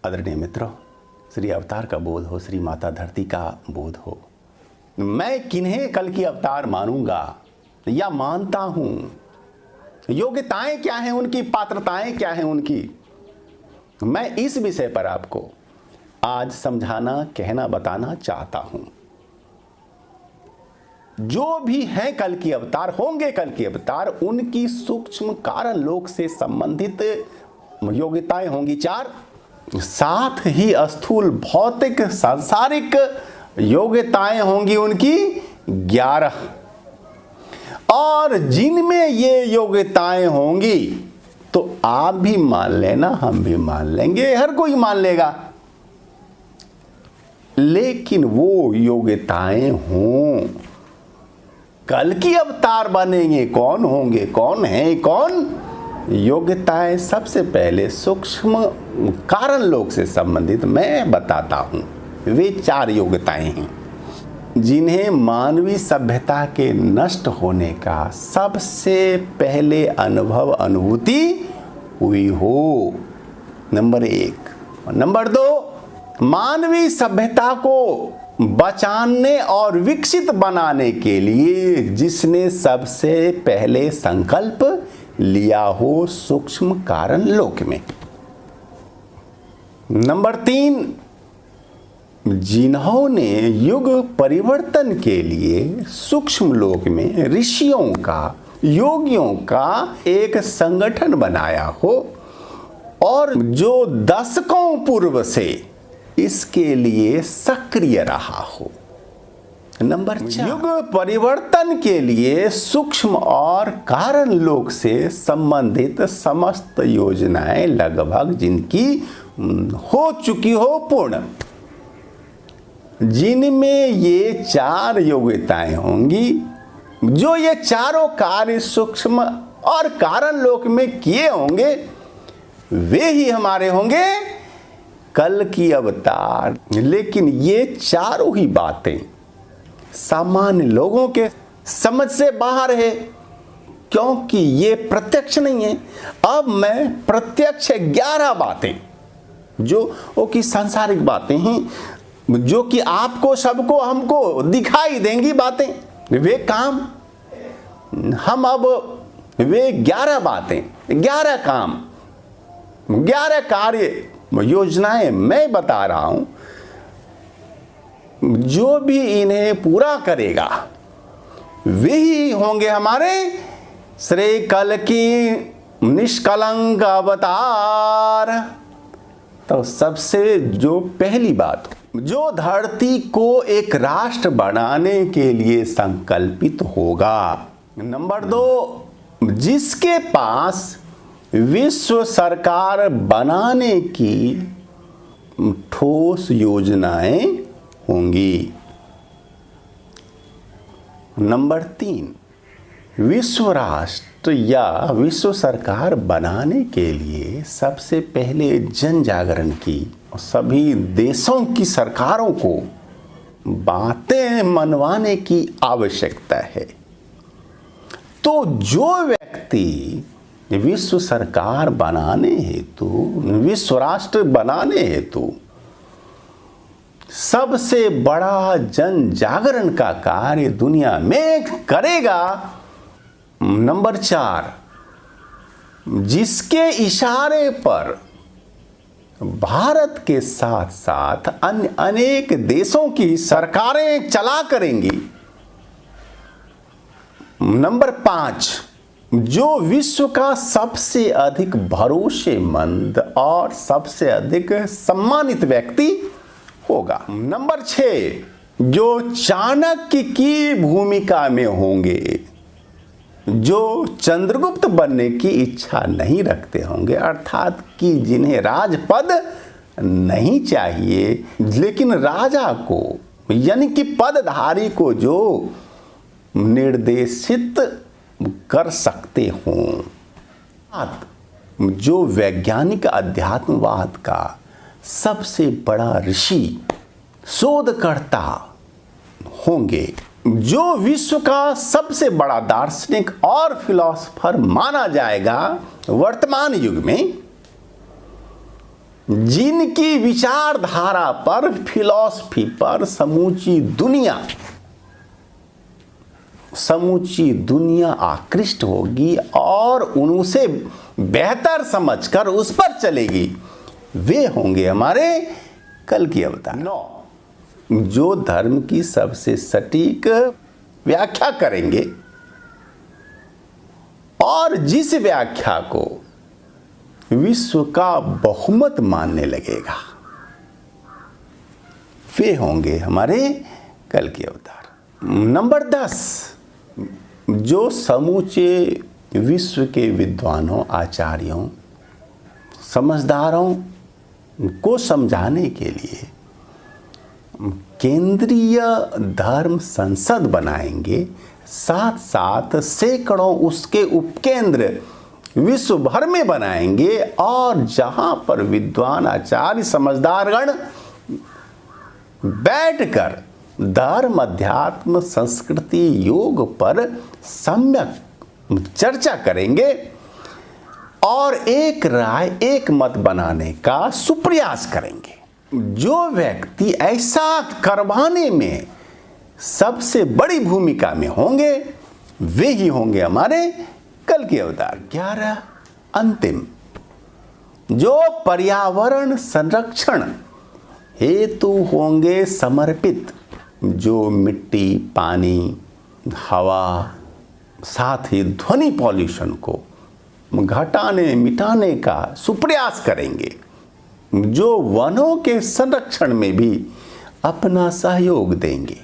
आदरणीय मित्रों, श्री अवतार का बोध हो, श्री माता धरती का बोध हो। मैं किन्हें कल की अवतार मानूंगा या मानता हूं, योग्यताएं क्या हैं उनकी, पात्रताएं क्या हैं उनकी, मैं इस विषय पर आपको आज समझाना, कहना, बताना चाहता हूं। जो भी हैं कल की अवतार, होंगे कल की अवतार, उनकी सूक्ष्म कारण लोक से संबंधित योग्यताएं होंगी 4, साथ ही स्थूल भौतिक सांसारिक योग्यताएं होंगी उनकी 11। और जिनमें ये योग्यताएं होंगी तो आप भी मान लेना, हम भी मान लेंगे, हर कोई मान लेगा। लेकिन वो योग्यताएं हों, कल की अवतार बनेंगे, कौन होंगे, कौन है, कौन योग्यताएं, सबसे पहले सूक्ष्म कारण लोक से संबंधित मैं बताता हूं। वे 4 योग्यताएं हैं जिन्हें मानवीय सभ्यता के नष्ट होने का सबसे पहले अनुभूति हुई हो। नंबर 1। नंबर 2, मानवीय सभ्यता को बचाने और विकसित बनाने के लिए जिसने सबसे पहले संकल्प लिया हो सूक्ष्म कारण लोक में। नंबर 3, जिन्होंने युग परिवर्तन के लिए सूक्ष्म लोक में ऋषियों का, योगियों का एक संगठन बनाया हो और जो दशकों पूर्व से इसके लिए सक्रिय रहा हो। नंबर 4, युग परिवर्तन के लिए सूक्ष्म और कारण लोक से संबंधित समस्त योजनाएं लगभग जिनकी हो चुकी हो पूर्ण, जिनमें ये 4 योग्यताएं होंगी, जो ये चारों कार्य सूक्ष्म और कारण लोक में किए होंगे, वे ही हमारे होंगे कल की अवतार। लेकिन ये चारों ही बातें सामान्य लोगों के समझ से बाहर है, क्योंकि ये प्रत्यक्ष नहीं है। अब मैं प्रत्यक्ष 11 बातें जो कि सांसारिक बातें हैं, जो कि आपको, सबको, हमको दिखाई देंगी बातें, वे काम हम अब वे 11 बातें, 11 काम, 11 कार्य योजनाएं मैं बता रहा हूं। जो भी इन्हें पूरा करेगा वे ही होंगे हमारे श्री कल की निष्कलंक अवतार। तो सबसे जो पहली बात, जो धरती को एक राष्ट्र बनाने के लिए संकल्पित होगा। नंबर 2, जिसके पास विश्व सरकार बनाने की ठोस योजनाएं होंगी। नंबर 3, विश्व राष्ट्र या विश्व सरकार बनाने के लिए सबसे पहले जन जागरण की, सभी देशों की सरकारों को बातें मनवाने की आवश्यकता है। तो जो व्यक्ति विश्व सरकार बनाने हेतु, विश्व राष्ट्र बनाने हेतु सबसे बड़ा जन जागरण का कार्य दुनिया में करेगा। नंबर 4, जिसके इशारे पर भारत के साथ साथ अन्य अनेक देशों की सरकारें चला करेंगी। नंबर 5, जो विश्व का सबसे अधिक भरोसेमंद और सबसे अधिक सम्मानित व्यक्ति होगा। नंबर 6, जो चाणक्य की भूमिका में होंगे, जो चंद्रगुप्त बनने की इच्छा नहीं रखते होंगे, अर्थात कि जिन्हें राजपद नहीं चाहिए, लेकिन राजा को यानी कि पदधारी को जो निर्देशित कर सकते हों, जो वैज्ञानिक अध्यात्मवाद का सबसे बड़ा ऋषि, शोधकर्ता होंगे, जो विश्व का सबसे बड़ा दार्शनिक और फिलॉसफर माना जाएगा वर्तमान युग में, जिनकी विचारधारा पर, फिलॉसफी पर समूची दुनिया आकृष्ट होगी और उनसे बेहतर समझकर उस पर चलेगी, वे होंगे हमारे कल की अवतार। 9, जो धर्म की सबसे सटीक व्याख्या करेंगे और जिस व्याख्या को विश्व का बहुमत मानने लगेगा, वे होंगे हमारे कल के अवतार। नंबर 10, जो समूचे विश्व के विद्वानों, आचार्यों, समझदारों को समझाने के लिए केंद्रीय धर्म संसद बनाएंगे, साथ साथ सैकड़ों उसके उपकेंद्र विश्व भर में बनाएंगे, और जहां पर विद्वान, आचार्य, समझदारगण बैठकर धर्म, अध्यात्म, संस्कृति, योग पर सम्यक चर्चा करेंगे और एक राय, एक मत बनाने का सुप्रयास करेंगे। जो व्यक्ति ऐसा करवाने में सबसे बड़ी भूमिका में होंगे, वे ही होंगे हमारे कल के अवतार। 11, अंतिम, जो पर्यावरण संरक्षण हेतु होंगे समर्पित, जो मिट्टी, पानी, हवा, साथ ही ध्वनि पॉल्यूशन को घटाने, मिटाने का सुप्रयास करेंगे, जो वनों के संरक्षण में भी अपना सहयोग देंगे।